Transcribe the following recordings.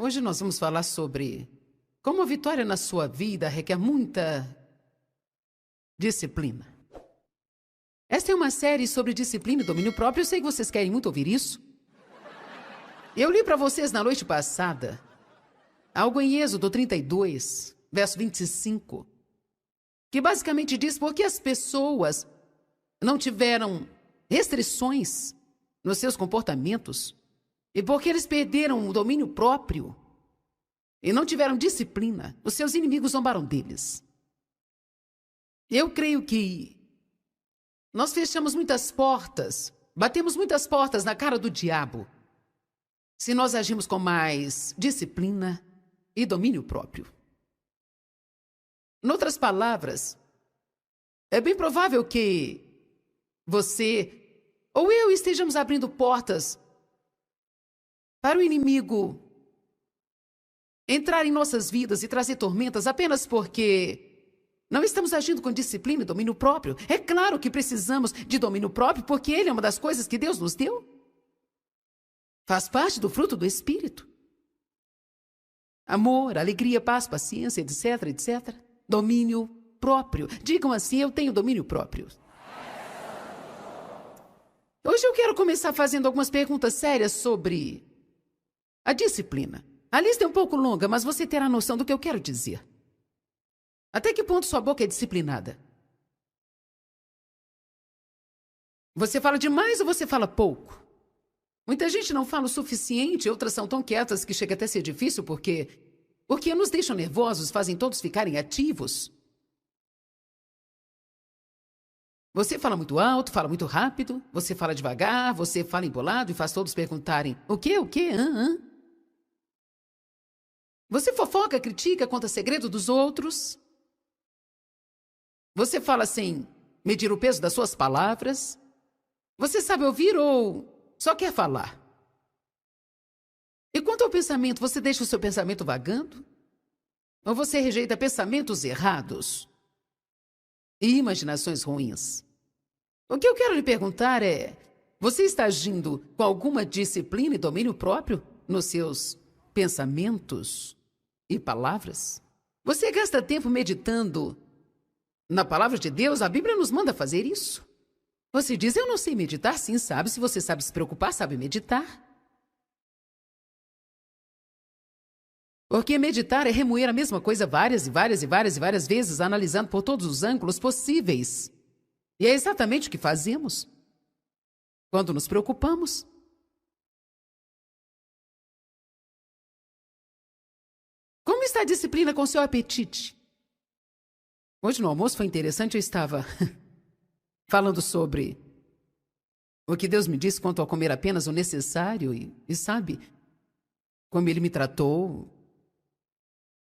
Hoje nós vamos falar sobre como a vitória na sua vida requer muita disciplina. Esta é uma série sobre disciplina e domínio próprio. Eu sei que vocês querem muito ouvir isso. Eu li para vocês na noite passada algo em Êxodo 32, verso 25, que basicamente diz porque as pessoas não tiveram restrições nos seus comportamentos e porque eles perderam o domínio próprio e não tiveram disciplina, os seus inimigos zombaram deles. Eu creio que nós fechamos muitas portas, batemos muitas portas na cara do diabo, se nós agimos com mais disciplina e domínio próprio. Em outras palavras, é bem provável que você ou eu estejamos abrindo portas para o inimigo entrar em nossas vidas e trazer tormentas apenas porque não estamos agindo com disciplina e domínio próprio. É claro que precisamos de domínio próprio porque ele é uma das coisas que Deus nos deu. Faz parte do fruto do Espírito. Amor, alegria, paz, paciência, etc, etc. Domínio próprio. Digam assim, eu tenho domínio próprio. Hoje eu quero começar fazendo algumas perguntas sérias sobre a disciplina. A lista é um pouco longa, mas você terá noção do que eu quero dizer. Até que ponto sua boca é disciplinada? Você fala demais ou você fala pouco? Muita gente não fala o suficiente, outras são tão quietas que chega até a ser difícil porque nos deixam nervosos, fazem todos ficarem ativos. Você fala muito alto, fala muito rápido, você fala devagar, você fala embolado e faz todos perguntarem o quê? Você fofoca, critica, conta segredo dos outros. Você fala sem medir o peso das suas palavras. Você sabe ouvir ou só quer falar? E quanto ao pensamento, você deixa o seu pensamento vagando? Ou você rejeita pensamentos errados e imaginações ruins? O que eu quero lhe perguntar é, você está agindo com alguma disciplina e domínio próprio nos seus pensamentos e palavras? Você gasta tempo meditando na palavra de Deus? A Bíblia nos manda fazer isso. Você diz, eu não sei meditar. Sim, sabe. Se você sabe se preocupar, sabe meditar. Porque meditar é remoer a mesma coisa várias vezes, analisando por todos os ângulos possíveis. E é exatamente o que fazemos quando nos preocupamos. Como está a disciplina com seu apetite? Hoje no almoço foi interessante, eu estava falando sobre o que Deus me disse quanto a comer apenas o necessário e sabe, como Ele me tratou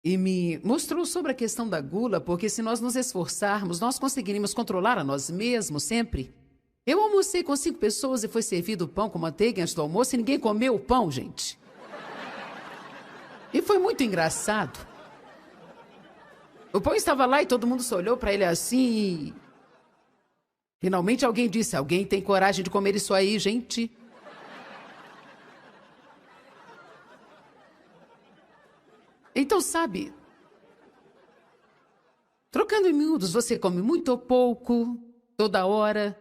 e me mostrou sobre a questão da gula, porque se nós nos esforçarmos, nós conseguiríamos controlar a nós mesmos sempre. Eu almocei com 5 pessoas e foi servido pão com manteiga antes do almoço e ninguém comeu o pão, gente. E foi muito engraçado. O pão estava lá e todo mundo só olhou para ele assim e finalmente alguém disse, alguém tem coragem de comer isso aí, gente? Então, sabe, trocando em miúdos, você come muito ou pouco, toda hora,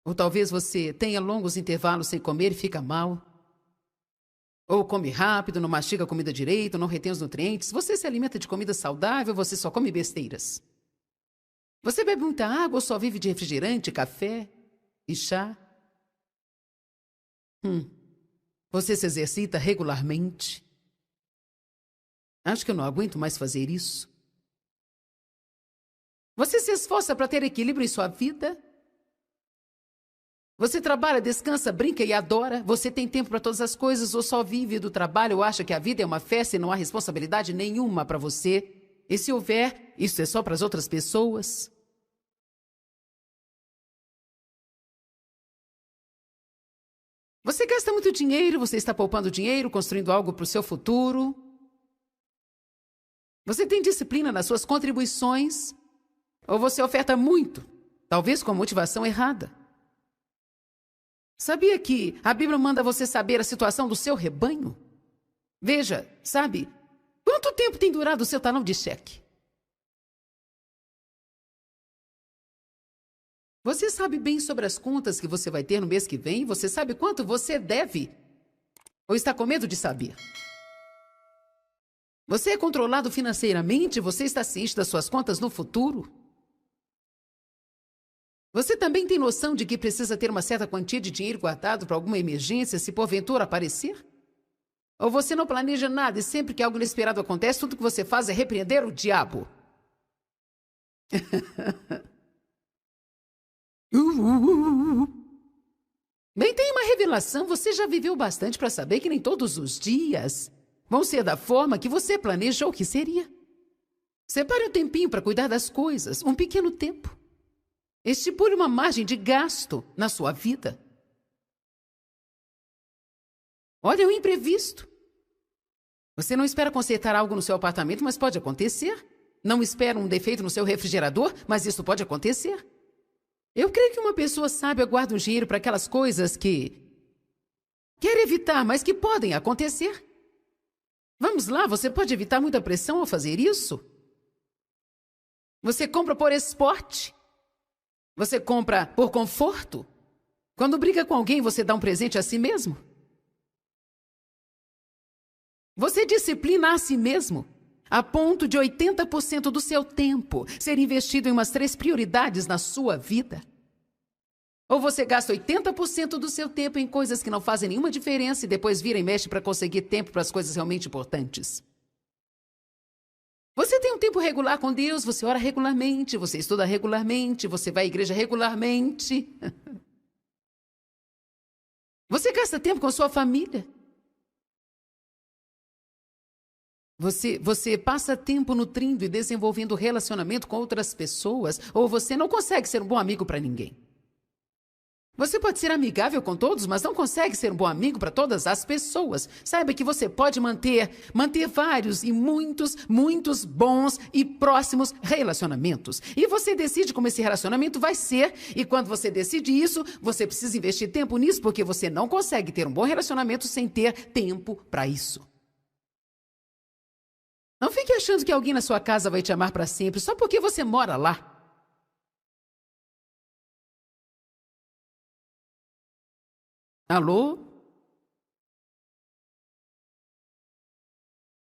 ou talvez você tenha longos intervalos sem comer e fica mal, ou come rápido, não mastiga a comida direito, não retém os nutrientes. Você se alimenta de comida saudável, você só come besteiras. Você bebe muita água ou só vive de refrigerante, café e chá? Você se exercita regularmente? Acho que eu não aguento mais fazer isso. Você se esforça para ter equilíbrio em sua vida? Você trabalha, descansa, brinca e adora? Você tem tempo para todas as coisas ou só vive do trabalho ou acha que a vida é uma festa e não há responsabilidade nenhuma para você? E se houver, isso é só para as outras pessoas? Você gasta muito dinheiro, você está poupando dinheiro, construindo algo para o seu futuro? Você tem disciplina nas suas contribuições? Ou você oferta muito, talvez com motivação errada? Sabia que a Bíblia manda você saber a situação do seu rebanho? Veja, sabe, quanto tempo tem durado o seu talão de cheque? Você sabe bem sobre as contas que você vai ter no mês que vem? Você sabe quanto você deve? Ou está com medo de saber? Você é controlado financeiramente? Você está ciente das suas contas no futuro? Você também tem noção de que precisa ter uma certa quantia de dinheiro guardado para alguma emergência se porventura aparecer? Ou você não planeja nada e sempre que algo inesperado acontece, tudo que você faz é repreender o diabo? Bem, tem uma revelação. Você já viveu bastante para saber que nem todos os dias vão ser da forma que você planejou que seria. Separe um tempinho para cuidar das coisas, um pequeno tempo. Estipule uma margem de gasto na sua vida. Olha o imprevisto. Você não espera consertar algo no seu apartamento, mas pode acontecer. Não espera um defeito no seu refrigerador, mas isso pode acontecer. Eu creio que uma pessoa sábia guarda um dinheiro para aquelas coisas que quer evitar, mas que podem acontecer. Vamos lá, você pode evitar muita pressão ao fazer isso. Você compra por esporte. Você compra por conforto. Quando briga com alguém, você dá um presente a si mesmo. Você disciplina a si mesmo, a ponto de 80% do seu tempo ser investido em umas 3 prioridades na sua vida. Ou você gasta 80% do seu tempo em coisas que não fazem nenhuma diferença e depois vira e mexe para conseguir tempo para as coisas realmente importantes. Você tem um tempo regular com Deus, você ora regularmente, você estuda regularmente, você vai à igreja regularmente. Você gasta tempo com sua família. Você passa tempo nutrindo e desenvolvendo relacionamento com outras pessoas, ou você não consegue ser um bom amigo para ninguém. Você pode ser amigável com todos, mas não consegue ser um bom amigo para todas as pessoas. Saiba que você pode manter vários e muitos bons e próximos relacionamentos. E você decide como esse relacionamento vai ser. E quando você decide isso, você precisa investir tempo nisso, porque você não consegue ter um bom relacionamento sem ter tempo para isso. Não fique achando que alguém na sua casa vai te amar para sempre só porque você mora lá. Alô?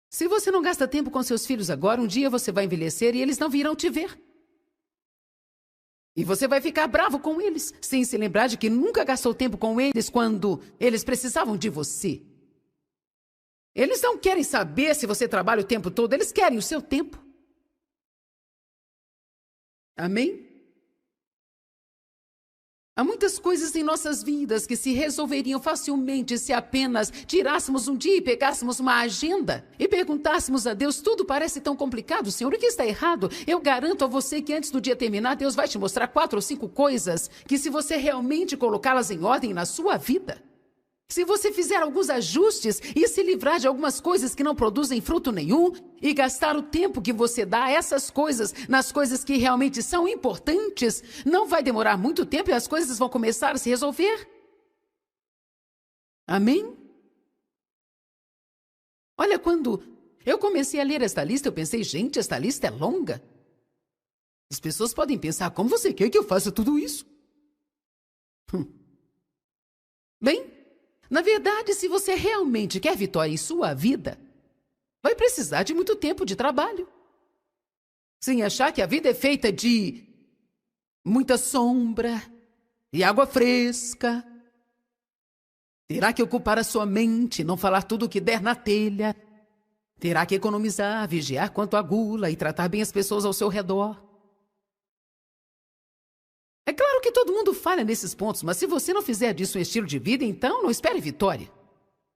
Se você não gasta tempo com seus filhos agora, um dia você vai envelhecer e eles não virão te ver. E você vai ficar bravo com eles, sem se lembrar de que nunca gastou tempo com eles quando eles precisavam de você. Eles não querem saber se você trabalha o tempo todo, eles querem o seu tempo. Amém? Há muitas coisas em nossas vidas que se resolveriam facilmente se apenas tirássemos um dia e pegássemos uma agenda e perguntássemos a Deus: tudo parece tão complicado, Senhor, o que está errado? Eu garanto a você que antes do dia terminar, Deus vai te mostrar 4 ou 5 coisas que, se você realmente colocá-las em ordem na sua vida, se você fizer alguns ajustes e se livrar de algumas coisas que não produzem fruto nenhum e gastar o tempo que você dá a essas coisas nas coisas que realmente são importantes, não vai demorar muito tempo e as coisas vão começar a se resolver. Amém? Olha, quando eu comecei a ler esta lista, eu pensei, gente, esta lista é longa. As pessoas podem pensar, como você quer que eu faça tudo isso? Bem, na verdade, se você realmente quer vitória em sua vida, vai precisar de muito tempo de trabalho. Sem achar que a vida é feita de muita sombra e água fresca. Terá que ocupar a sua mente, não falar tudo o que der na telha. Terá que economizar, vigiar quanto à gula e tratar bem as pessoas ao seu redor. É claro que todo mundo falha nesses pontos, mas se você não fizer disso um estilo de vida, então não espere vitória.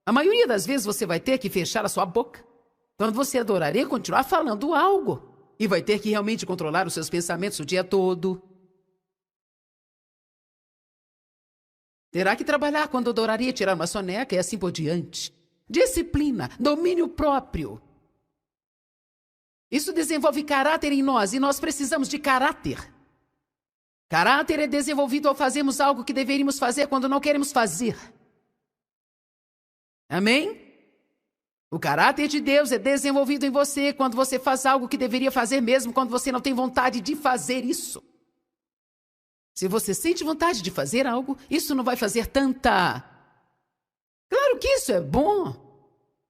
A maioria das vezes você vai ter que fechar a sua boca quando você adoraria continuar falando algo e vai ter que realmente controlar os seus pensamentos o dia todo. Terá que trabalhar quando adoraria tirar uma soneca e assim por diante. Disciplina, domínio próprio. Isso desenvolve caráter em nós e nós precisamos de caráter. Caráter é desenvolvido ao fazermos algo que deveríamos fazer quando não queremos fazer. Amém? O caráter de Deus é desenvolvido em você quando você faz algo que deveria fazer mesmo quando você não tem vontade de fazer isso. Se você sente vontade de fazer algo, isso não vai fazer tanta... Claro que isso é bom,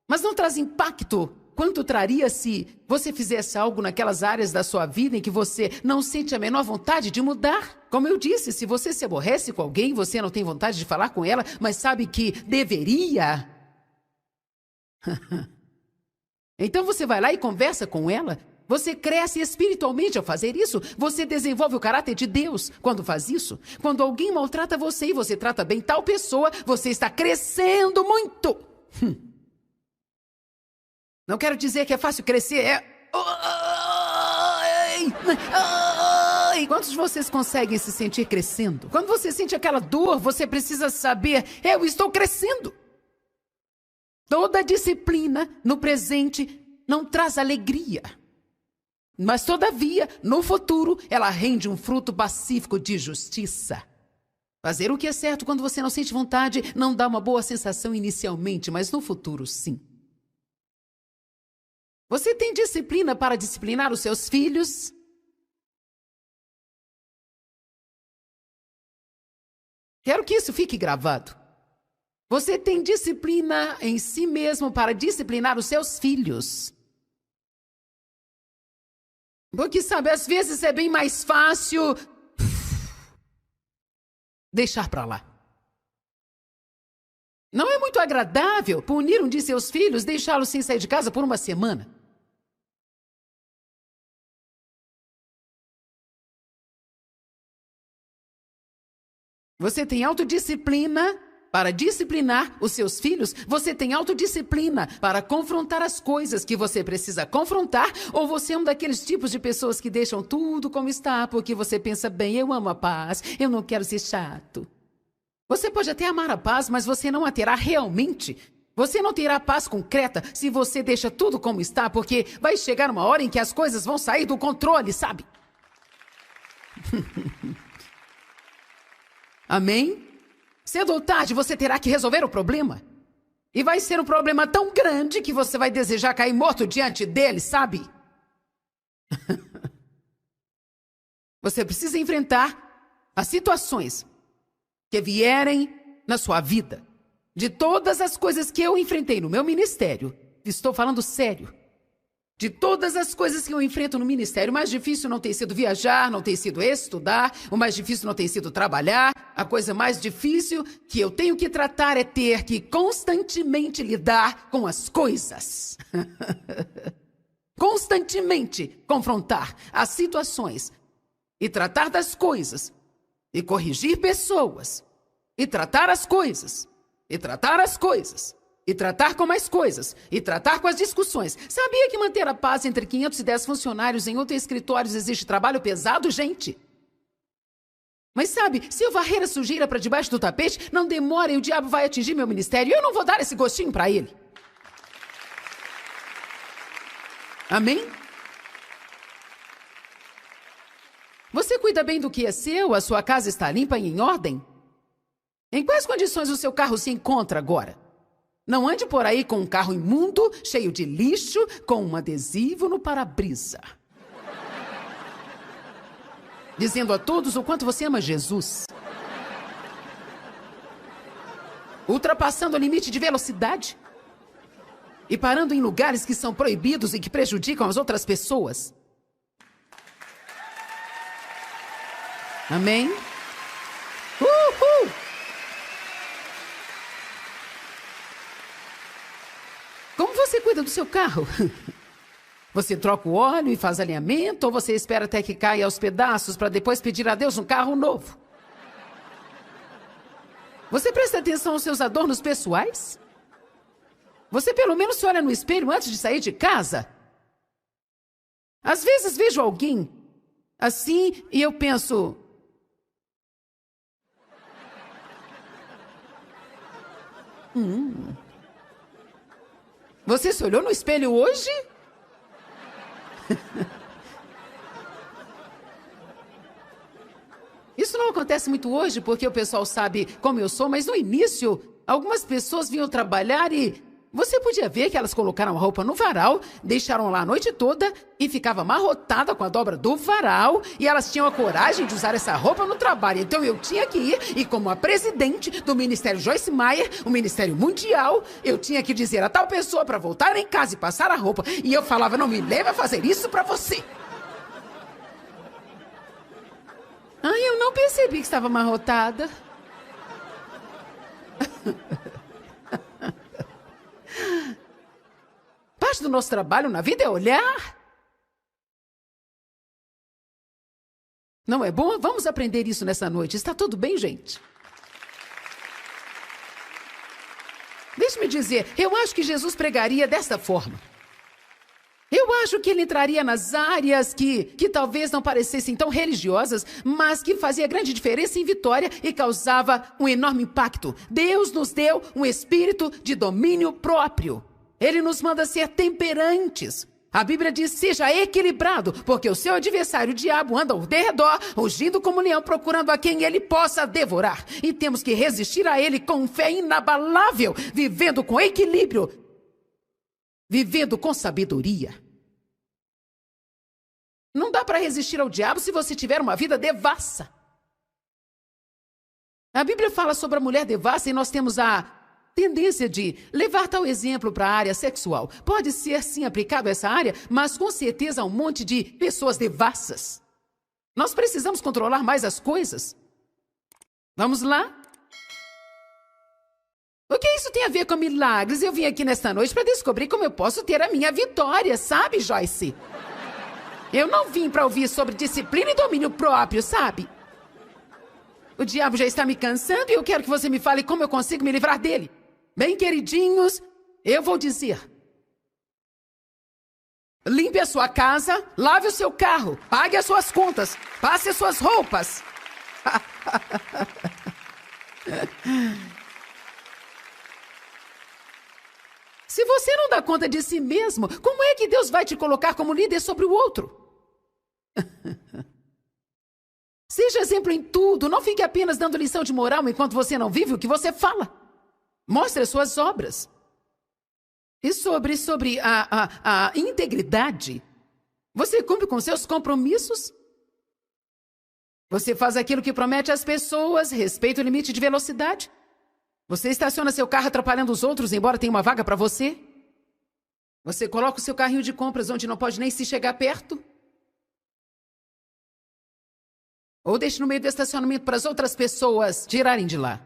mas não traz impacto quanto traria se você fizesse algo naquelas áreas da sua vida em que você não sente a menor vontade de mudar. Como eu disse, se você se aborrece com alguém, você não tem vontade de falar com ela, mas sabe que deveria... Então você vai lá e conversa com ela. Você cresce espiritualmente ao fazer isso. Você desenvolve o caráter de Deus quando faz isso. Quando alguém maltrata você e você trata bem tal pessoa, você está crescendo muito. Não quero dizer que é fácil crescer, Quantos de vocês conseguem se sentir crescendo? Quando você sente aquela dor, você precisa saber, eu estou crescendo. Toda disciplina no presente não traz alegria. Mas, todavia, no futuro, ela rende um fruto pacífico de justiça. Fazer o que é certo quando você não sente vontade não dá uma boa sensação inicialmente, mas no futuro, sim. Você tem disciplina para disciplinar os seus filhos? Quero que isso fique gravado. Você tem disciplina em si mesmo para disciplinar os seus filhos. Porque, sabe, às vezes é bem mais fácil deixar para lá. Não é muito agradável punir um de seus filhos, deixá-lo sem sair de casa por uma semana. Você tem autodisciplina para disciplinar os seus filhos? Você tem autodisciplina para confrontar as coisas que você precisa confrontar? Ou você é um daqueles tipos de pessoas que deixam tudo como está porque você pensa bem, eu amo a paz, eu não quero ser chato? Você pode até amar a paz, mas você não a terá realmente. Você não terá paz concreta se você deixa tudo como está, porque vai chegar uma hora em que as coisas vão sair do controle, sabe? Amém? Cedo ou tarde você terá que resolver o problema. E vai ser um problema tão grande que você vai desejar cair morto diante dele, sabe? Você precisa enfrentar as situações que vierem na sua vida. De todas as coisas que eu enfrentei no meu ministério, estou falando sério. De todas as coisas que eu enfrento no ministério, o mais difícil não tem sido viajar, não tem sido estudar, o mais difícil não tem sido trabalhar. A coisa mais difícil que eu tenho que tratar é ter que constantemente lidar com as coisas. Constantemente confrontar as situações e tratar das coisas e corrigir pessoas e tratar as coisas e tratar as coisas. E tratar com mais coisas. E tratar com as discussões. Sabia que manter a paz entre 510 funcionários em outros escritórios exige trabalho pesado, gente? Mas sabe, se eu varrer a sujeira para debaixo do tapete, não demora e o diabo vai atingir meu ministério. E eu não vou dar esse gostinho para ele. Amém? Você cuida bem do que é seu? A sua casa está limpa e em ordem? Em quais condições o seu carro se encontra agora? Não ande por aí com um carro imundo, cheio de lixo, com um adesivo no para-brisa. Dizendo a todos o quanto você ama Jesus. Ultrapassando o limite de velocidade. E parando em lugares que são proibidos e que prejudicam as outras pessoas. Amém? Uhul! Como você cuida do seu carro? Você troca o óleo e faz alinhamento ou você espera até que caia aos pedaços para depois pedir a Deus um carro novo? Você presta atenção aos seus adornos pessoais? Você pelo menos se olha no espelho antes de sair de casa? Às vezes vejo alguém assim e eu penso... Você se olhou no espelho hoje? Isso não acontece muito hoje porque o pessoal sabe como eu sou, mas no início, algumas pessoas vinham trabalhar e Você podia ver que elas colocaram a roupa no varal, deixaram lá a noite toda e ficava amarrotada com a dobra do varal, e elas tinham a coragem de usar essa roupa no trabalho. Então eu tinha que ir, e como a presidente do Ministério Joyce Meyer, o Ministério Mundial, eu tinha que dizer a tal pessoa para voltar em casa e passar a roupa. E eu falava, não me leve a fazer isso para você. Eu não percebi que estava amarrotada. Parte do nosso trabalho na vida é olhar. Não é bom? Vamos aprender isso nessa noite. Está tudo bem, gente? Deixe-me dizer, eu acho que Jesus pregaria desta forma. Eu acho que ele entraria nas áreas que talvez não parecessem tão religiosas, mas que fazia grande diferença em Vitória e causava um enorme impacto. Deus nos deu um espírito de domínio próprio. Ele nos manda ser temperantes. A Bíblia diz, seja equilibrado, porque o seu adversário, o diabo, anda ao derredor, rugindo como leão, procurando a quem ele possa devorar. E temos que resistir a ele com fé inabalável, vivendo com equilíbrio, vivendo com sabedoria. Não dá para resistir ao diabo se você tiver uma vida devassa. A Bíblia fala sobre a mulher devassa e nós temos a tendência de levar tal exemplo para a área sexual. Pode ser, sim, aplicado a essa área, mas com certeza há um monte de pessoas devassas. Nós precisamos controlar mais as coisas. Vamos lá? O que isso tem a ver com milagres? Eu vim aqui nesta noite para descobrir como eu posso ter a minha vitória, sabe, Joyce? Eu não vim para ouvir sobre disciplina e domínio próprio, sabe? O diabo já está me cansando e eu quero que você me fale como eu consigo me livrar dele. Bem, queridinhos, eu vou dizer. Limpe a sua casa, lave o seu carro, pague as suas contas, passe as suas roupas. Se você não dá conta de si mesmo, como é que Deus vai te colocar como líder sobre o outro? Seja exemplo em tudo, não fique apenas dando lição de moral enquanto você não vive o que você fala. Mostre as suas obras. E sobre a integridade, você cumpre com seus compromissos? Você faz aquilo que promete às pessoas, respeita o limite de velocidade? Você estaciona seu carro atrapalhando os outros, embora tenha uma vaga para você? Você coloca o seu carrinho de compras onde não pode nem se chegar perto? Ou deixa no meio do estacionamento para as outras pessoas tirarem de lá?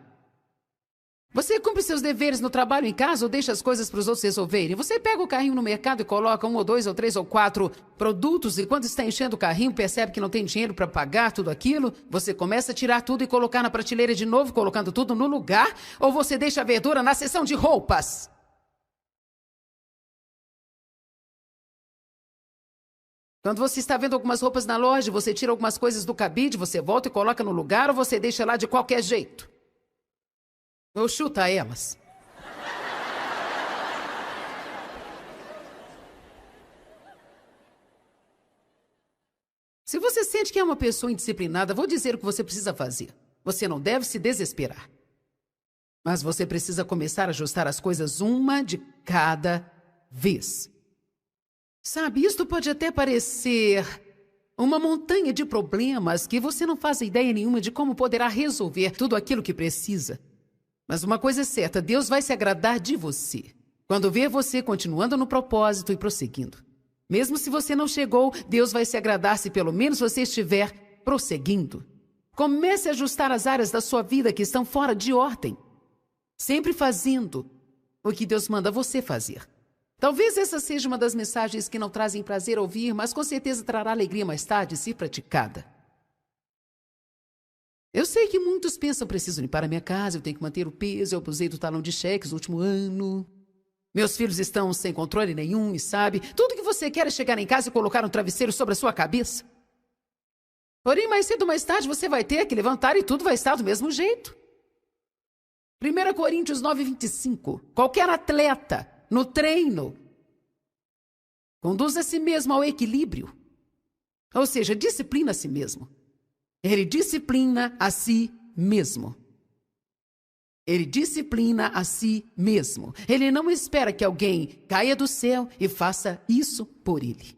Você cumpre seus deveres no trabalho, em casa, ou deixa as coisas para os outros resolverem? Você pega o carrinho no mercado e coloca 1 ou 2 ou 3 ou 4 produtos e quando está enchendo o carrinho percebe que não tem dinheiro para pagar tudo aquilo, você começa a tirar tudo e colocar na prateleira de novo, colocando tudo no lugar, ou você deixa a verdura na seção de roupas? Quando você está vendo algumas roupas na loja, você tira algumas coisas do cabide, você volta e coloca no lugar, ou você deixa lá de qualquer jeito? Ou chuta elas? Se você sente que é uma pessoa indisciplinada, vou dizer o que você precisa fazer. Você não deve se desesperar. Mas você precisa começar a ajustar as coisas uma de cada vez. Sabe, isto pode até parecer uma montanha de problemas que você não faz ideia nenhuma de como poderá resolver tudo aquilo que precisa. Mas uma coisa é certa, Deus vai se agradar de você quando ver você continuando no propósito e prosseguindo. Mesmo se você não chegou, Deus vai se agradar se pelo menos você estiver prosseguindo. Comece a ajustar as áreas da sua vida que estão fora de ordem. Sempre fazendo o que Deus manda você fazer. Talvez essa seja uma das mensagens que não trazem prazer ouvir, mas com certeza trará alegria mais tarde se praticada. Eu sei que muitos pensam, preciso limpar a minha casa, eu tenho que manter o peso, eu abusei do talão de cheques no último ano. Meus filhos estão sem controle nenhum e sabe, tudo que você quer é chegar em casa e colocar um travesseiro sobre a sua cabeça. Porém, mais cedo ou mais tarde, você vai ter que levantar e tudo vai estar do mesmo jeito. 1 Coríntios 9:25. Qualquer atleta no treino conduz a si mesmo ao equilíbrio. Ou seja, disciplina a si mesmo. Ele disciplina a si mesmo. Ele disciplina a si mesmo. Ele não espera que alguém caia do céu e faça isso por ele.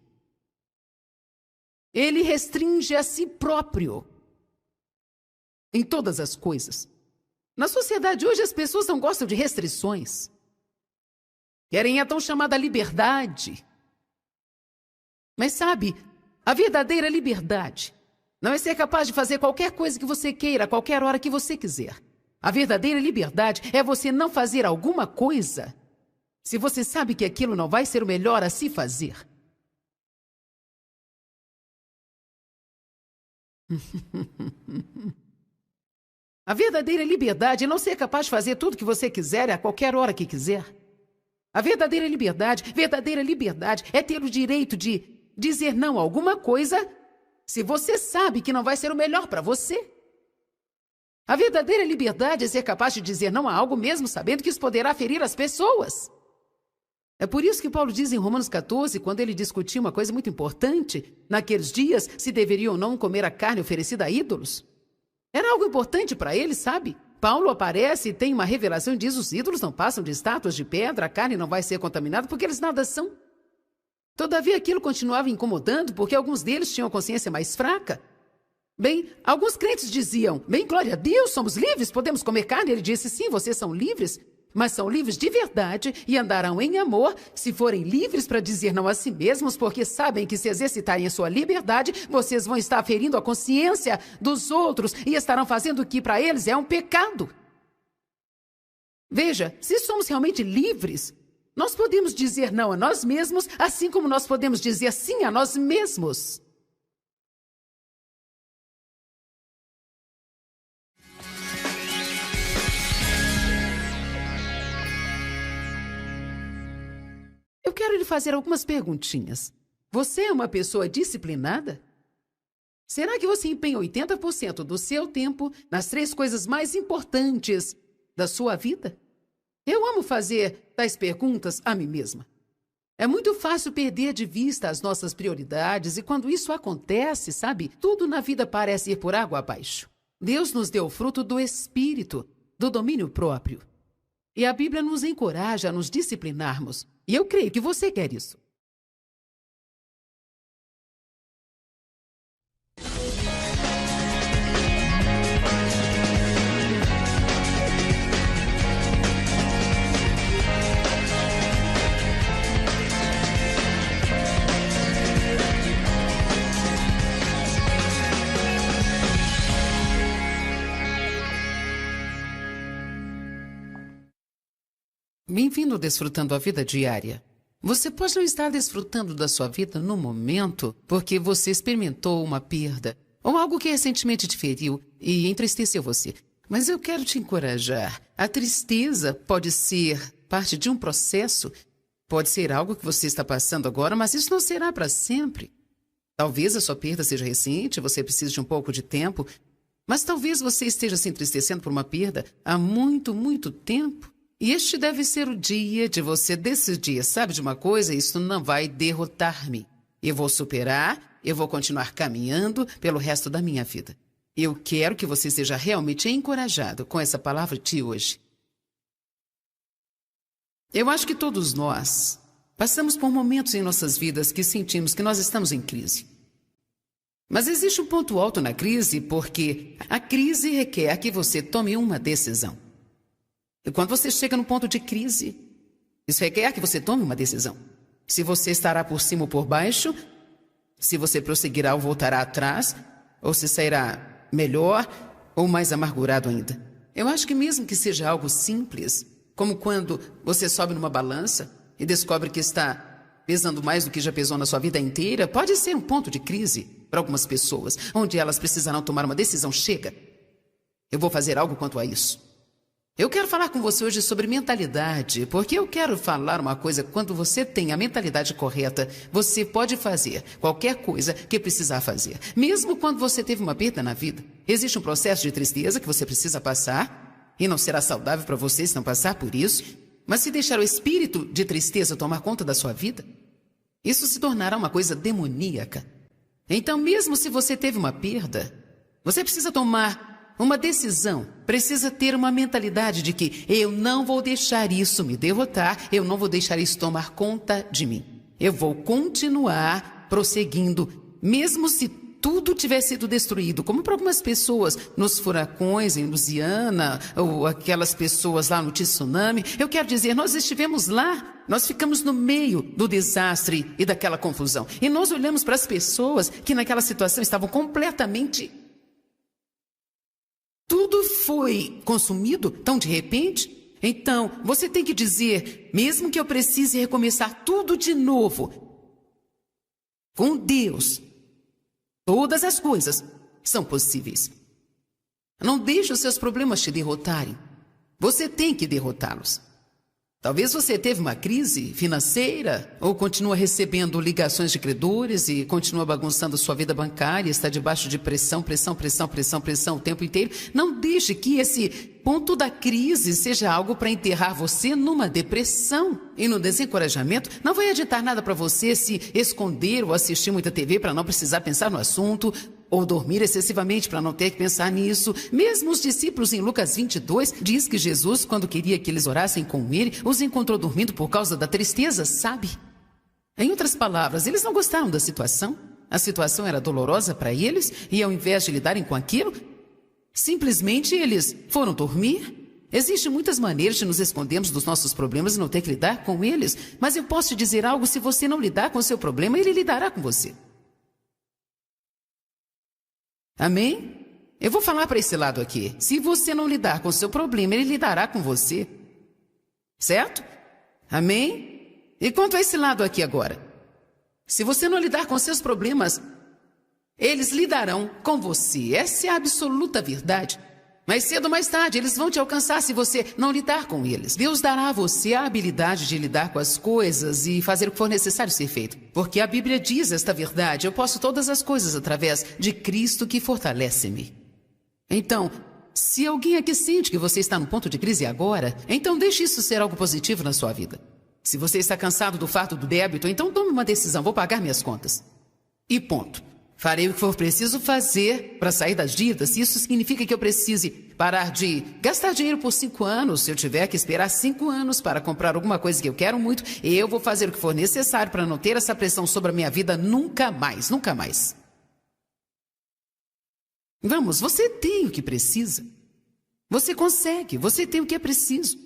Ele restringe a si próprio em todas as coisas. Na sociedade hoje, as pessoas não gostam de restrições. Querem a tão chamada liberdade. Mas sabe, a verdadeira liberdade não é ser capaz de fazer qualquer coisa que você queira, a qualquer hora que você quiser. A verdadeira liberdade é você não fazer alguma coisa se você sabe que aquilo não vai ser o melhor a se fazer. A verdadeira liberdade é não ser capaz de fazer tudo que você quiser a qualquer hora que quiser. A verdadeira liberdade é ter o direito de dizer não a alguma coisa se você sabe que não vai ser o melhor para você. A verdadeira liberdade é ser capaz de dizer não a algo mesmo sabendo que isso poderá ferir as pessoas. É por isso que Paulo diz em Romanos 14, quando ele discutia uma coisa muito importante, naqueles dias, se deveria ou não comer a carne oferecida a ídolos. Era algo importante para ele, sabe? Paulo aparece e tem uma revelação e diz: os ídolos não passam de estátuas de pedra, a carne não vai ser contaminada porque eles nada são. Todavia, aquilo continuava incomodando porque alguns deles tinham a consciência mais fraca. Bem, alguns crentes diziam: bem, glória a Deus, somos livres, podemos comer carne. Ele disse: sim, vocês são livres, mas são livres de verdade e andarão em amor se forem livres para dizer não a si mesmos, porque sabem que se exercitarem a sua liberdade, vocês vão estar ferindo a consciência dos outros e estarão fazendo o que para eles é um pecado. Veja, se somos realmente livres, nós podemos dizer não a nós mesmos, assim como nós podemos dizer sim a nós mesmos. Eu quero lhe fazer algumas perguntinhas. Você é uma pessoa disciplinada? Será que você empenha 80% do seu tempo nas 3 coisas mais importantes da sua vida? Eu amo fazer tais perguntas a mim mesma. É muito fácil perder de vista as nossas prioridades e quando isso acontece, sabe, tudo na vida parece ir por água abaixo. Deus nos deu o fruto do Espírito, do domínio próprio. E a Bíblia nos encoraja a nos disciplinarmos. E eu creio que você quer isso. Bem-vindo desfrutando a vida diária. Você pode não estar desfrutando da sua vida no momento porque você experimentou uma perda ou algo que recentemente te feriu e entristeceu você. Mas eu quero te encorajar. A tristeza pode ser parte de um processo, pode ser algo que você está passando agora, mas isso não será para sempre. Talvez a sua perda seja recente, você precise de um pouco de tempo, mas talvez você esteja se entristecendo por uma perda há muito, muito tempo. E este deve ser o dia de você decidir, sabe de uma coisa? Isso não vai derrotar-me. Eu vou superar, eu vou continuar caminhando pelo resto da minha vida. Eu quero que você seja realmente encorajado com essa palavra de hoje. Eu acho que todos nós passamos por momentos em nossas vidas que sentimos que nós estamos em crise. Mas existe um ponto alto na crise porque a crise requer que você tome uma decisão. E quando você chega no ponto de crise, isso requer que você tome uma decisão. Se você estará por cima ou por baixo, se você prosseguirá ou voltará atrás, ou se sairá melhor ou mais amargurado ainda. Eu acho que mesmo que seja algo simples, como quando você sobe numa balança e descobre que está pesando mais do que já pesou na sua vida inteira, pode ser um ponto de crise para algumas pessoas, onde elas precisarão tomar uma decisão. Chega, eu vou fazer algo quanto a isso. Eu quero falar com você hoje sobre mentalidade, porque eu quero falar uma coisa: quando você tem a mentalidade correta, você pode fazer qualquer coisa que precisar fazer. Mesmo quando você teve uma perda na vida, existe um processo de tristeza que você precisa passar, e não será saudável para você se não passar por isso, mas se deixar o espírito de tristeza tomar conta da sua vida, isso se tornará uma coisa demoníaca. Então, mesmo se você teve uma perda, você precisa tomar uma decisão. Precisa ter uma mentalidade de que eu não vou deixar isso me derrotar, eu não vou deixar isso tomar conta de mim. Eu vou continuar prosseguindo, mesmo se tudo tiver sido destruído, como para algumas pessoas nos furacões em Louisiana, ou aquelas pessoas lá no tsunami. Eu quero dizer, nós estivemos lá, nós ficamos no meio do desastre e daquela confusão. E nós olhamos para as pessoas que naquela situação estavam completamente... Tudo foi consumido tão de repente. Então, você tem que dizer, mesmo que eu precise recomeçar tudo de novo, com Deus, todas as coisas são possíveis. Não deixe os seus problemas te derrotarem. Você tem que derrotá-los. Talvez você teve uma crise financeira ou continua recebendo ligações de credores e continua bagunçando sua vida bancária, está debaixo de pressão o tempo inteiro. Não deixe que esse ponto da crise seja algo para enterrar você numa depressão e no desencorajamento. Não vai adiantar nada para você se esconder ou assistir muita TV para não precisar pensar no assunto, ou dormir excessivamente para não ter que pensar nisso. Mesmo os discípulos em Lucas 22 diz que Jesus, quando queria que eles orassem com ele, os encontrou dormindo por causa da tristeza, sabe? Em outras palavras, eles não gostaram da situação. A situação era dolorosa para eles e ao invés de lidarem com aquilo, simplesmente eles foram dormir. Existem muitas maneiras de nos escondermos dos nossos problemas e não ter que lidar com eles. Mas eu posso te dizer algo, se você não lidar com o seu problema, ele lidará com você. Amém? Eu vou falar para esse lado aqui. Se você não lidar com o seu problema, ele lidará com você. Certo? Amém? E quanto a esse lado aqui agora? Se você não lidar com seus problemas, eles lidarão com você. Essa é a absoluta verdade. Mais cedo ou mais tarde, eles vão te alcançar se você não lidar com eles. Deus dará a você a habilidade de lidar com as coisas e fazer o que for necessário ser feito. Porque a Bíblia diz esta verdade. Eu posso todas as coisas através de Cristo que fortalece-me. Então, se alguém aqui sente que você está no ponto de crise agora, então deixe isso ser algo positivo na sua vida. Se você está cansado do fardo do débito, então tome uma decisão. Vou pagar minhas contas. E ponto. Farei o que for preciso fazer para sair das dívidas. Se isso significa que eu precise parar de gastar dinheiro por 5 anos, se eu tiver que esperar 5 anos para comprar alguma coisa que eu quero muito, eu vou fazer o que for necessário para não ter essa pressão sobre a minha vida nunca mais, nunca mais. Vamos, você tem o que precisa. Você consegue, você tem o que é preciso.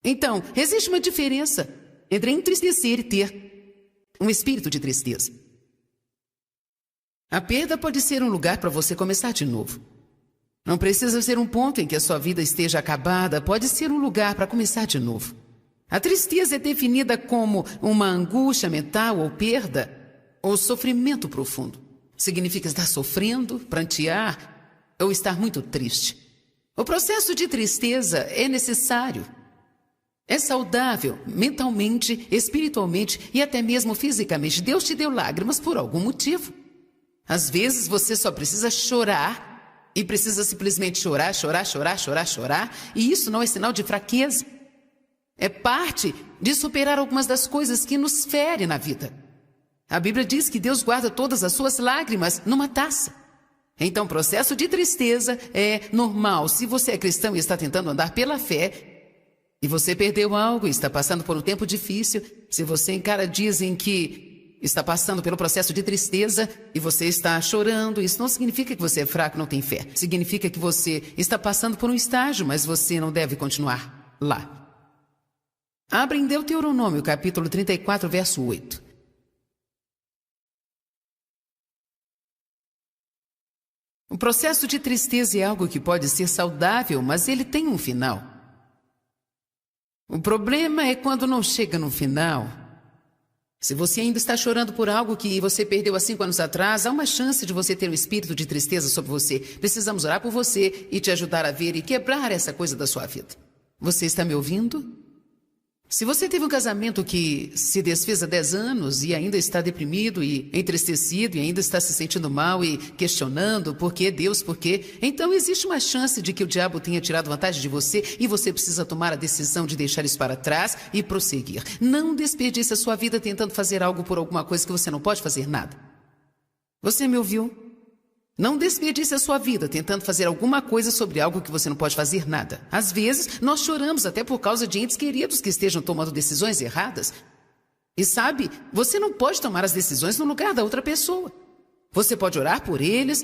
Então, existe uma diferença entre entristecer e ter um espírito de tristeza. A perda pode ser um lugar para você começar de novo. Não precisa ser um ponto em que a sua vida esteja acabada, pode ser um lugar para começar de novo. A tristeza é definida como uma angústia mental ou perda, ou sofrimento profundo. Significa estar sofrendo, prantear ou estar muito triste. O processo de tristeza é necessário. É saudável mentalmente, espiritualmente e até mesmo fisicamente. Deus te deu lágrimas por algum motivo. Às vezes você só precisa chorar e precisa simplesmente chorar, e isso não é sinal de fraqueza. É parte de superar algumas das coisas que nos ferem na vida. A Bíblia diz que Deus guarda todas as suas lágrimas numa taça. Então, o processo de tristeza é normal. Se você é cristão e está tentando andar pela fé, e você perdeu algo e está passando por um tempo difícil, se você encara dias em que está passando pelo processo de tristeza e você está chorando, isso não significa que você é fraco, não tem fé. Significa que você está passando por um estágio, mas você não deve continuar lá. Abra em Deuteronômio, capítulo 34, verso 8. O processo de tristeza é algo que pode ser saudável, mas ele tem um final. O problema é quando não chega no final. Se você ainda está chorando por algo que você perdeu há 5 anos atrás, há uma chance de você ter um espírito de tristeza sobre você. Precisamos orar por você e te ajudar a ver e quebrar essa coisa da sua vida. Você está me ouvindo? Se você teve um casamento que se desfez há 10 anos e ainda está deprimido e entristecido e ainda está se sentindo mal e questionando por que Deus, por quê, então existe uma chance de que o diabo tenha tirado vantagem de você e você precisa tomar a decisão de deixar isso para trás e prosseguir. Não desperdice a sua vida tentando fazer algo por alguma coisa que você não pode fazer nada. Você me ouviu? Não desperdice a sua vida tentando fazer alguma coisa sobre algo que você não pode fazer nada. Às vezes, nós choramos até por causa de entes queridos que estejam tomando decisões erradas. E sabe, você não pode tomar as decisões no lugar da outra pessoa. Você pode orar por eles,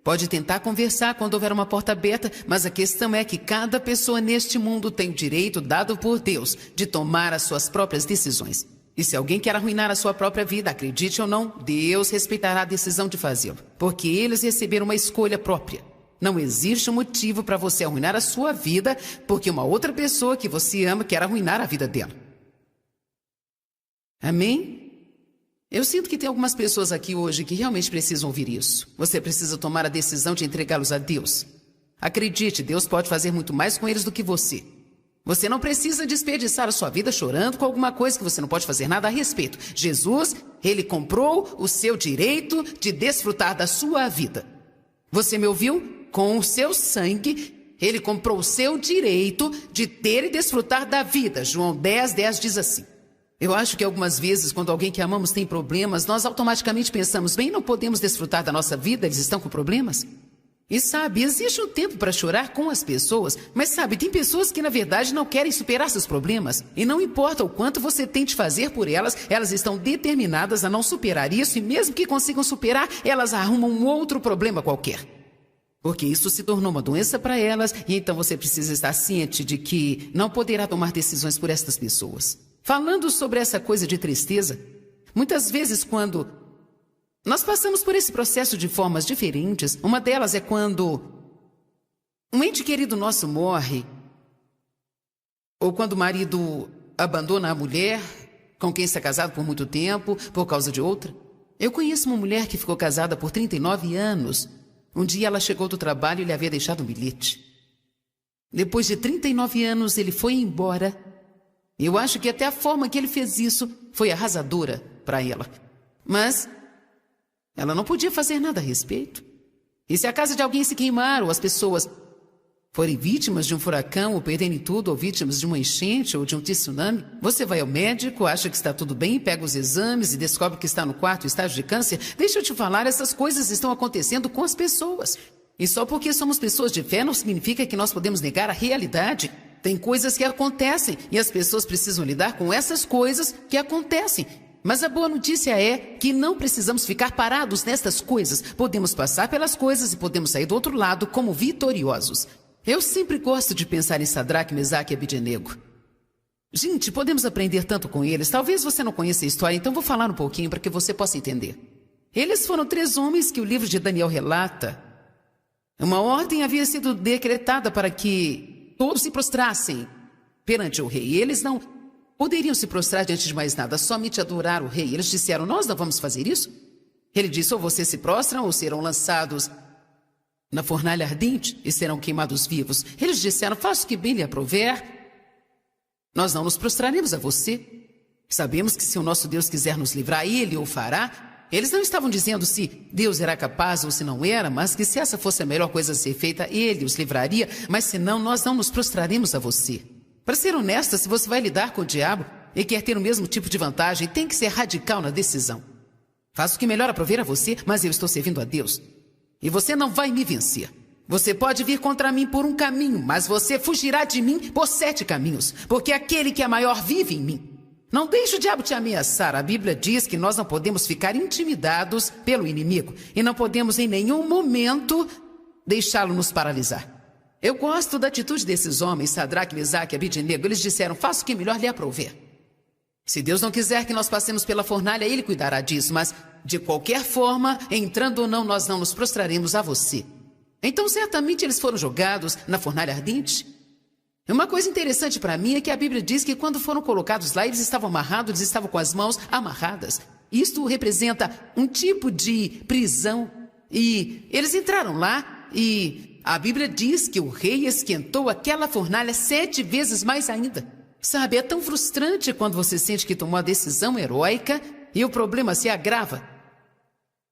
pode tentar conversar quando houver uma porta aberta, mas a questão é que cada pessoa neste mundo tem o direito dado por Deus de tomar as suas próprias decisões. E se alguém quer arruinar a sua própria vida, acredite ou não, Deus respeitará a decisão de fazê-lo, porque eles receberam uma escolha própria. Não existe um motivo para você arruinar a sua vida porque uma outra pessoa que você ama quer arruinar a vida dela. Amém? Eu sinto que tem algumas pessoas aqui hoje que realmente precisam ouvir isso. Você precisa tomar a decisão de entregá-los a Deus. Acredite, Deus pode fazer muito mais com eles do que você. Você não precisa desperdiçar a sua vida chorando com alguma coisa que você não pode fazer nada a respeito. Jesus, ele comprou o seu direito de desfrutar da sua vida. Você me ouviu? Com o seu sangue, ele comprou o seu direito de ter e desfrutar da vida. João 10:10 diz assim. Eu acho que algumas vezes, quando alguém que amamos tem problemas, nós automaticamente pensamos, bem, não podemos desfrutar da nossa vida, eles estão com problemas. E sabe, existe um tempo para chorar com as pessoas, mas sabe, tem pessoas que na verdade não querem superar seus problemas. E não importa o quanto você tente fazer por elas, elas estão determinadas a não superar isso e mesmo que consigam superar, elas arrumam um outro problema qualquer. Porque isso se tornou uma doença para elas e então você precisa estar ciente de que não poderá tomar decisões por estas pessoas. Falando sobre essa coisa de tristeza, muitas vezes quando nós passamos por esse processo de formas diferentes, uma delas é quando um ente querido nosso morre, ou quando o marido abandona a mulher com quem está casado por muito tempo, por causa de outra. Eu conheço uma mulher que ficou casada por 39 anos. Um dia ela chegou do trabalho e lhe havia deixado um bilhete. Depois de 39 anos, ele foi embora. Eu acho que até a forma que ele fez isso foi arrasadora para ela. Mas ela não podia fazer nada a respeito. E se a casa de alguém se queimar, ou as pessoas forem vítimas de um furacão, ou perderem tudo, ou vítimas de uma enchente, ou de um tsunami, você vai ao médico, acha que está tudo bem, pega os exames e descobre que está no 4º estágio de câncer. Deixa eu te falar, essas coisas estão acontecendo com as pessoas. E só porque somos pessoas de fé não significa que nós podemos negar a realidade. Tem coisas que acontecem e as pessoas precisam lidar com essas coisas que acontecem. Mas a boa notícia é que não precisamos ficar parados nestas coisas. Podemos passar pelas coisas e podemos sair do outro lado como vitoriosos. Eu sempre gosto de pensar em Sadraque, Mesaque e Abednego. Gente, podemos aprender tanto com eles. Talvez você não conheça a história, então vou falar um pouquinho para que você possa entender. Eles foram 3 homens que o livro de Daniel relata. Uma ordem havia sido decretada para que todos se prostrassem perante o rei. Eles não poderiam se prostrar diante de mais nada, somente adorar o rei. Eles disseram, nós não vamos fazer isso? Ele disse, ou vocês se prostram ou serão lançados na fornalha ardente e serão queimados vivos. Eles disseram, faça o que bem lhe aprouver. Nós não nos prostraremos a você. Sabemos que se o nosso Deus quiser nos livrar, ele o fará. Eles não estavam dizendo se Deus era capaz ou se não era, mas que se essa fosse a melhor coisa a ser feita, ele os livraria, mas se não, nós não nos prostraremos a você. Para ser honesta, se você vai lidar com o diabo e quer ter o mesmo tipo de vantagem, tem que ser radical na decisão. Faço o que melhor aprover a você, mas eu estou servindo a Deus. E você não vai me vencer. Você pode vir contra mim por um caminho, mas você fugirá de mim por 7 caminhos, porque aquele que é maior vive em mim. Não deixe o diabo te ameaçar. A Bíblia diz que nós não podemos ficar intimidados pelo inimigo e não podemos em nenhum momento deixá-lo nos paralisar. Eu gosto da atitude desses homens, Sadraque, Mesaque e Abednego. Eles disseram, faça o que melhor lhe aprouver. Se Deus não quiser que nós passemos pela fornalha, ele cuidará disso, mas de qualquer forma, entrando ou não, nós não nos prostraremos a você. Então certamente eles foram jogados na fornalha ardente. Uma coisa interessante para mim é que a Bíblia diz que quando foram colocados lá, eles estavam amarrados, eles estavam com as mãos amarradas. Isto representa um tipo de prisão. E eles entraram lá e a Bíblia diz que o rei esquentou aquela fornalha 7 vezes mais ainda. Sabe, é tão frustrante quando você sente que tomou a decisão heróica e o problema se agrava.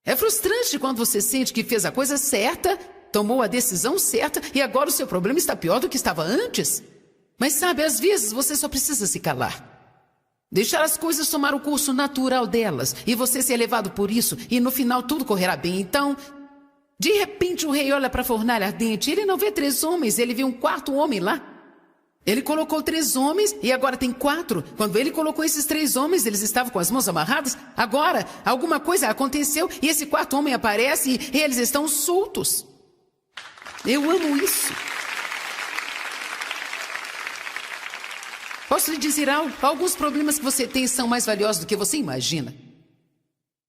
É frustrante quando você sente que fez a coisa certa, tomou a decisão certa e agora o seu problema está pior do que estava antes. Mas sabe, às vezes você só precisa se calar. Deixar as coisas tomar o curso natural delas e você ser levado por isso e no final tudo correrá bem. Então, De repente o rei olha para a fornalha ardente. Ele não vê 3 homens, ele vê um 4º homem lá. Ele colocou 3 homens e agora tem 4. Quando ele colocou esses 3 homens, eles estavam com as mãos amarradas. Agora, alguma coisa aconteceu e esse 4º homem aparece e eles estão soltos. Eu amo isso. Posso lhe dizer algo? Alguns problemas que você tem são mais valiosos do que você imagina.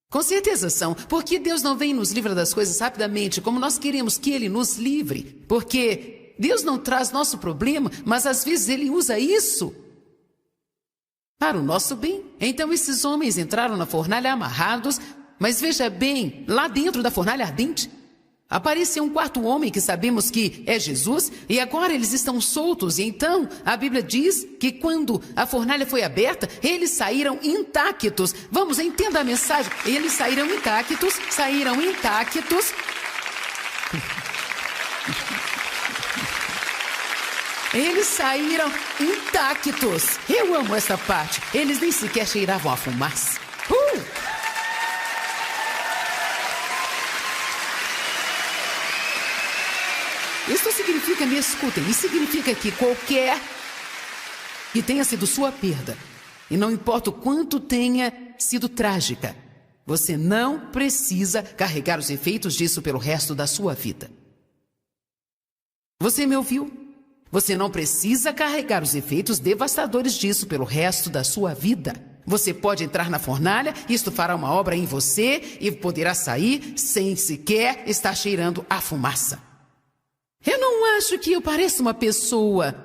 Com certeza são. Porque Deus não vem e nos livra das coisas rapidamente, como nós queremos que Ele nos livre. Porque Deus não traz nosso problema, mas às vezes Ele usa isso para o nosso bem. Então esses homens entraram na fornalha amarrados, mas veja bem, lá dentro da fornalha ardente, apareceu um 4º homem que sabemos que é Jesus, e agora eles estão soltos. E então a Bíblia diz que quando a fornalha foi aberta, eles saíram intactos. Vamos, entenda a mensagem. Eles saíram intactos. Eles saíram intactos. Eu amo essa parte. Eles nem sequer cheiravam a fumaça. Isso significa, me escutem, isso significa que qualquer que tenha sido sua perda, e não importa o quanto tenha sido trágica, você não precisa carregar os efeitos disso pelo resto da sua vida. Você me ouviu? Você não precisa carregar os efeitos devastadores disso pelo resto da sua vida. Você pode entrar na fornalha, isto fará uma obra em você e poderá sair sem sequer estar cheirando a fumaça. Eu não acho que eu pareça uma pessoa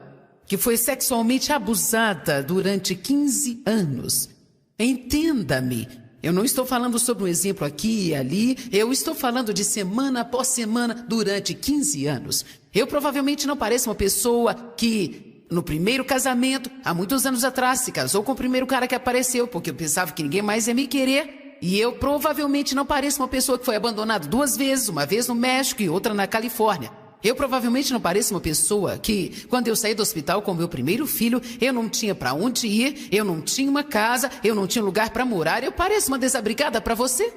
que foi sexualmente abusada durante 15 anos. Entenda-me. Eu não estou falando sobre um exemplo aqui e ali. Eu estou falando de semana após semana durante 15 anos. Eu provavelmente não pareço uma pessoa que, no primeiro casamento, há muitos anos atrás, se casou com o primeiro cara que apareceu, porque eu pensava que ninguém mais ia me querer. E eu provavelmente não pareço uma pessoa que foi abandonada 2 vezes, uma vez no México e outra na Califórnia. Eu provavelmente não pareço uma pessoa que, quando eu saí do hospital com o meu primeiro filho, eu não tinha para onde ir, eu não tinha uma casa, eu não tinha lugar para morar. Eu pareço uma desabrigada para você?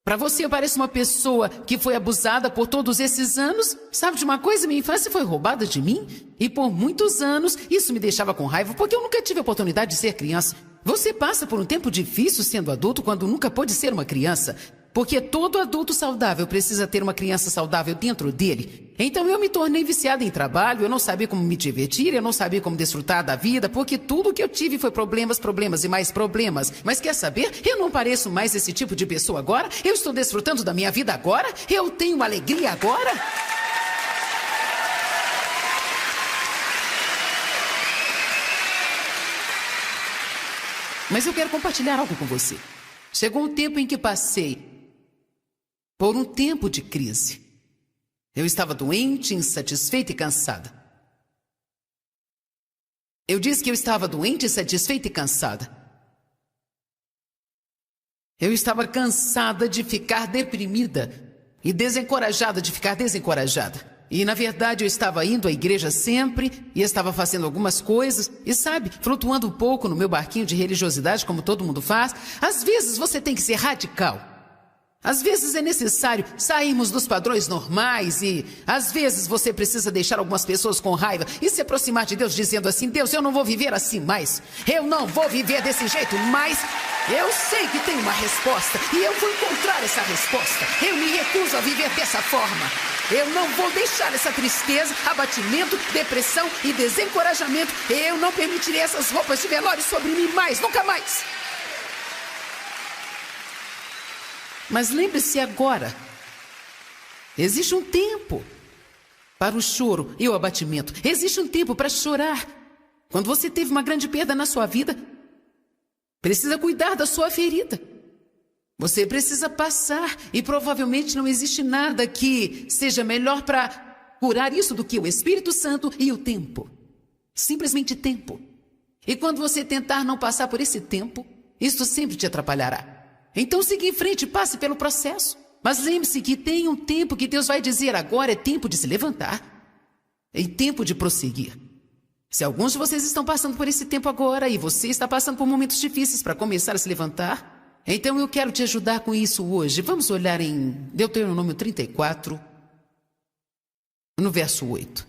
Para você eu pareço uma pessoa que foi abusada por todos esses anos? Sabe de uma coisa? Minha infância foi roubada de mim. E por muitos anos isso me deixava com raiva porque eu nunca tive a oportunidade de ser criança. Você passa por um tempo difícil sendo adulto quando nunca pôde ser uma criança. Porque todo adulto saudável precisa ter uma criança saudável dentro dele. Então eu me tornei viciada em trabalho, eu não sabia como me divertir, eu não sabia como desfrutar da vida, porque tudo que eu tive foi problemas, problemas e mais problemas. Mas quer saber? Eu não pareço mais esse tipo de pessoa agora. Eu estou desfrutando da minha vida agora. Eu tenho alegria agora. Mas eu quero compartilhar algo com você. Chegou um tempo em que passei por um tempo de crise. Eu estava doente, insatisfeita e cansada. Eu disse que eu estava doente, insatisfeita e cansada. Eu estava cansada de ficar deprimida e desencorajada de ficar desencorajada. E, na verdade, eu estava indo à igreja sempre e estava fazendo algumas coisas e, sabe, flutuando um pouco no meu barquinho de religiosidade, como todo mundo faz. Às vezes você tem que ser radical. Às vezes é necessário sairmos dos padrões normais e, às vezes, você precisa deixar algumas pessoas com raiva e se aproximar de Deus dizendo assim: Deus, eu não vou viver assim mais. Eu não vou viver desse jeito mais. Eu sei que tem uma resposta e eu vou encontrar essa resposta. Eu me recuso a viver dessa forma. Eu não vou deixar essa tristeza, abatimento, depressão e desencorajamento. Eu não permitirei essas roupas de velório sobre mim mais, nunca mais. Mas lembre-se agora, existe um tempo para o choro e o abatimento. Existe um tempo para chorar. Quando você teve uma grande perda na sua vida, precisa cuidar da sua ferida. Você precisa passar e provavelmente não existe nada que seja melhor para curar isso do que o Espírito Santo e o tempo. Simplesmente tempo. E quando você tentar não passar por esse tempo, isso sempre te atrapalhará. Então siga em frente, passe pelo processo. Mas lembre-se que tem um tempo que Deus vai dizer: agora é tempo de se levantar. É tempo de prosseguir. Se alguns de vocês estão passando por esse tempo agora e você está passando por momentos difíceis para começar a se levantar, Então eu quero te ajudar com isso hoje. Vamos olhar em Deuteronômio 34, no verso 8.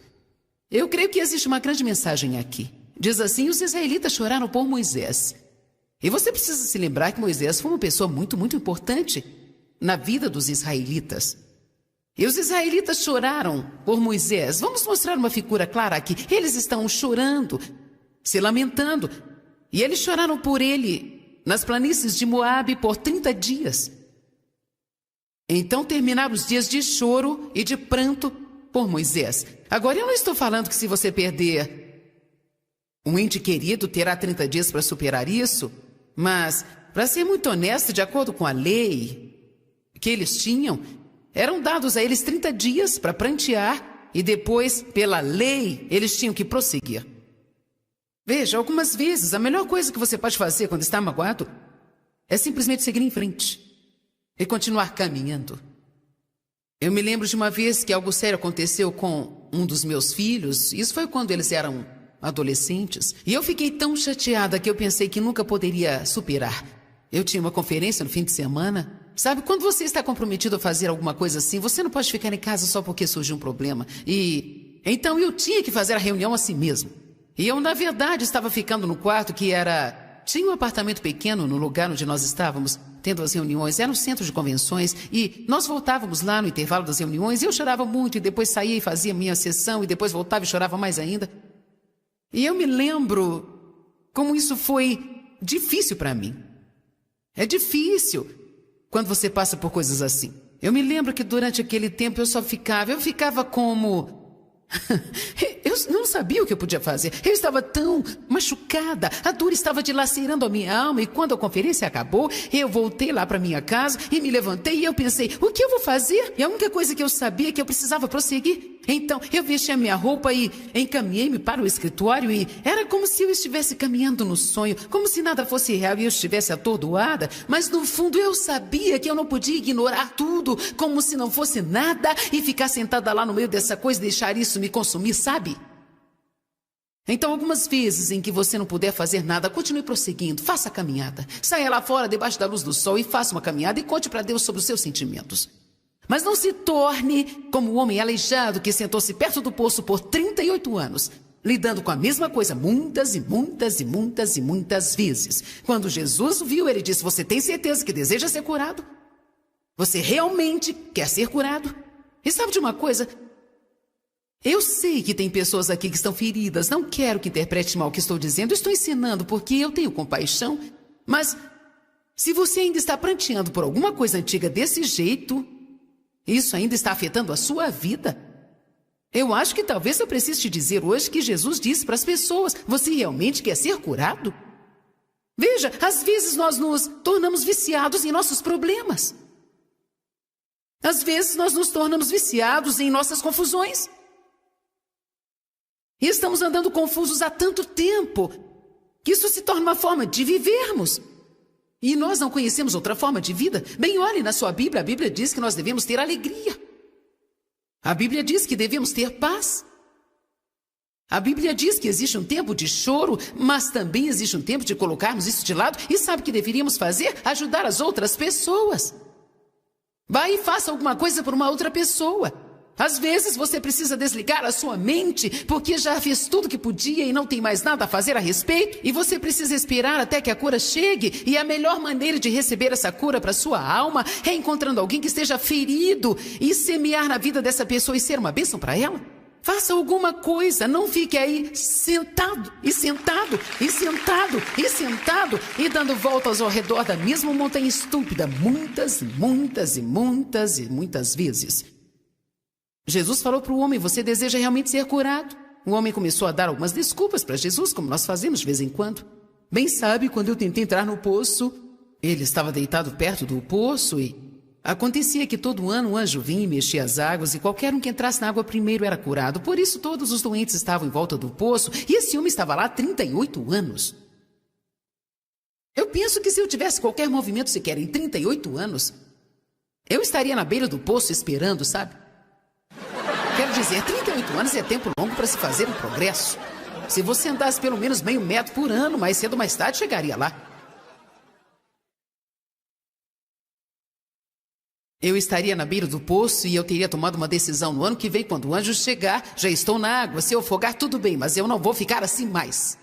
Eu creio que existe uma grande mensagem aqui. Diz assim: os israelitas choraram por Moisés. E você precisa se lembrar que Moisés foi uma pessoa muito, muito importante na vida dos israelitas. E os israelitas choraram por Moisés. Vamos mostrar uma figura clara aqui. Eles estão chorando, se lamentando. E eles choraram por ele nas planícies de Moabe por 30 dias. Então terminaram os dias de choro e de pranto por Moisés. Agora, eu não estou falando que se você perder um ente querido, terá 30 dias para superar isso. Mas, para ser muito honesto, de acordo com a lei que eles tinham, eram dados a eles 30 dias para prantear e depois, pela lei, eles tinham que prosseguir. Veja, algumas vezes a melhor coisa que você pode fazer quando está magoado é simplesmente seguir em frente e continuar caminhando. Eu me lembro de uma vez que algo sério aconteceu com um dos meus filhos. Isso foi quando eles eram adolescentes. E eu fiquei tão chateada que eu pensei que nunca poderia superar. Eu tinha uma conferência no fim de semana. Sabe, quando você está comprometido a fazer alguma coisa assim, você não pode ficar em casa só porque surgiu um problema. Então eu tinha que fazer a reunião assim mesmo. E eu, na verdade, estava ficando no quarto que tinha um apartamento pequeno no lugar onde nós estávamos tendo as reuniões. Era um centro de convenções e nós voltávamos lá no intervalo das reuniões e eu chorava muito e depois saía e fazia minha sessão e depois voltava e chorava mais ainda. E eu me lembro como isso foi difícil para mim. É difícil quando você passa por coisas assim. Eu me lembro que durante aquele tempo eu ficava como... Eu não sabia o que eu podia fazer. Eu estava tão machucada. A dor estava dilacerando a minha alma. E quando a conferência acabou, eu voltei lá para minha casa e me levantei e eu pensei, o que eu vou fazer? E a única coisa que eu sabia é que eu precisava prosseguir. Então eu vesti a minha roupa e encaminhei-me para o escritório e era como se eu estivesse caminhando no sonho, como se nada fosse real e eu estivesse atordoada. Mas no fundo eu sabia que eu não podia ignorar tudo como se não fosse nada e ficar sentada lá no meio dessa coisa e deixar isso me consumir, sabe? Então, algumas vezes em que você não puder fazer nada, continue prosseguindo, faça a caminhada. Saia lá fora, debaixo da luz do sol e faça uma caminhada e conte para Deus sobre os seus sentimentos. Mas não se torne como o homem aleijado que sentou-se perto do poço por 38 anos, lidando com a mesma coisa muitas e muitas e muitas e muitas vezes. Quando Jesus o viu, ele disse, você tem certeza que deseja ser curado? Você realmente quer ser curado? E sabe de uma coisa? Eu sei que tem pessoas aqui que estão feridas. Não quero que interprete mal o que estou dizendo. Estou ensinando porque eu tenho compaixão. Mas se você ainda está pranteando por alguma coisa antiga desse jeito, isso ainda está afetando a sua vida. Eu acho que talvez eu precise te dizer hoje que Jesus disse para as pessoas, você realmente quer ser curado? Veja, às vezes nós nos tornamos viciados em nossos problemas. Às vezes nós nos tornamos viciados em nossas confusões. E estamos andando confusos há tanto tempo que isso se torna uma forma de vivermos. E nós não conhecemos outra forma de vida. Bem, olhe na sua Bíblia, a Bíblia diz que nós devemos ter alegria. A Bíblia diz que devemos ter paz. A Bíblia diz que existe um tempo de choro, mas também existe um tempo de colocarmos isso de lado. E sabe o que deveríamos fazer? Ajudar as outras pessoas. Vá e faça alguma coisa por uma outra pessoa. Às vezes você precisa desligar a sua mente porque já fez tudo que podia e não tem mais nada a fazer a respeito. E você precisa esperar até que a cura chegue. E a melhor maneira de receber essa cura para sua alma é encontrando alguém que esteja ferido e semear na vida dessa pessoa e ser uma bênção para ela. Faça alguma coisa, não fique aí sentado e sentado e sentado e sentado e dando voltas ao redor da mesma montanha estúpida muitas e muitas e muitas e muitas vezes. Jesus falou para o homem, você deseja realmente ser curado? O homem começou a dar algumas desculpas para Jesus, como nós fazemos de vez em quando. Bem sabe, quando eu tentei entrar no poço, ele estava deitado perto do poço e acontecia que todo ano um anjo vinha e mexia as águas e qualquer um que entrasse na água primeiro era curado. Por isso todos os doentes estavam em volta do poço e esse homem estava lá há 38 anos. Eu penso que se eu tivesse qualquer movimento sequer em 38 anos, eu estaria na beira do poço esperando, sabe? Quero dizer, 38 anos é tempo longo para se fazer um progresso. Se você andasse pelo menos meio metro por ano, mais cedo ou mais tarde chegaria lá. Eu estaria na beira do poço e eu teria tomado uma decisão no ano que vem. Quando o anjo chegar, já estou na água. Se eu afogar, tudo bem, mas eu não vou ficar assim mais.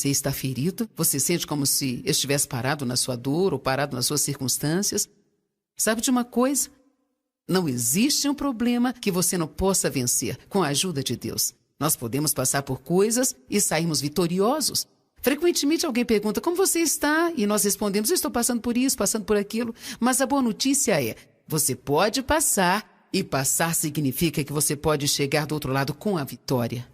Você está ferido? Você sente como se estivesse parado na sua dor ou parado nas suas circunstâncias? Sabe de uma coisa? Não existe um problema que você não possa vencer com a ajuda de Deus. Nós podemos passar por coisas e sairmos vitoriosos. Frequentemente alguém pergunta, como você está? E nós respondemos, estou passando por isso, passando por aquilo. Mas a boa notícia é, você pode passar, e passar significa que você pode chegar do outro lado com a vitória.